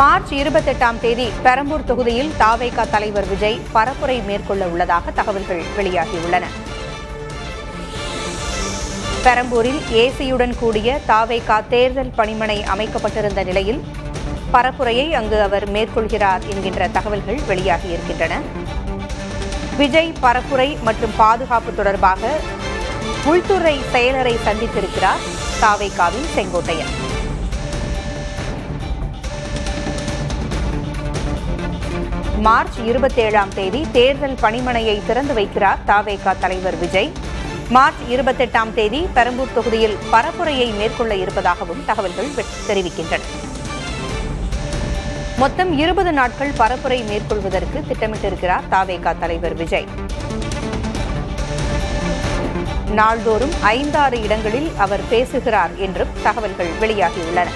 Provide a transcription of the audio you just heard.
March 28ஆம் தேதி பெரம்பூர் தொகுதியில் தவேக தலைவர் விஜய் பரப்புரை மேற்கொள்ள உள்ளதாக தகவல்கள் வெளியாகியுள்ளன. பெரம்பூரில் ஏசியுடன் கூடிய தவேக தேர்தல் பணிமனை அமைக்கப்பட்டிருந்த நிலையில் பரப்புரையை அங்கு அவர் மேற்கொள்கிறார் என்கின்ற தகவல்கள் வெளியாகியிருக்கின்றன. விஜய் பரப்புரை மற்றும் பாதுகாப்பு தொடர்பாக உள்துறை செயலரை சந்தித்திருக்கிறார் தவேகவின் செங்கோட்டையன். மார்ச் 27ஆம் தேதி தேர்தல் பணிமனையை திறந்து வைக்கிறார் தவேக தலைவர் விஜய். மார்ச் 28ஆம் தேதி பெரம்பூர் தொகுதியில் பரப்புரையை மேற்கொள்ள இருப்பதாகவும் தகவல்கள் தெரிவிக்கின்றன. மொத்தம் 20 நாட்கள் பரப்புரை மேற்கொள்வதற்கு திட்டமிட்டிருக்கிறார் தவேக தலைவர் விஜய். நாள்தோறும் 5-6 இடங்களில் அவர் பேசுகிறார் என்றும் தகவல்கள் வெளியாகியுள்ளன.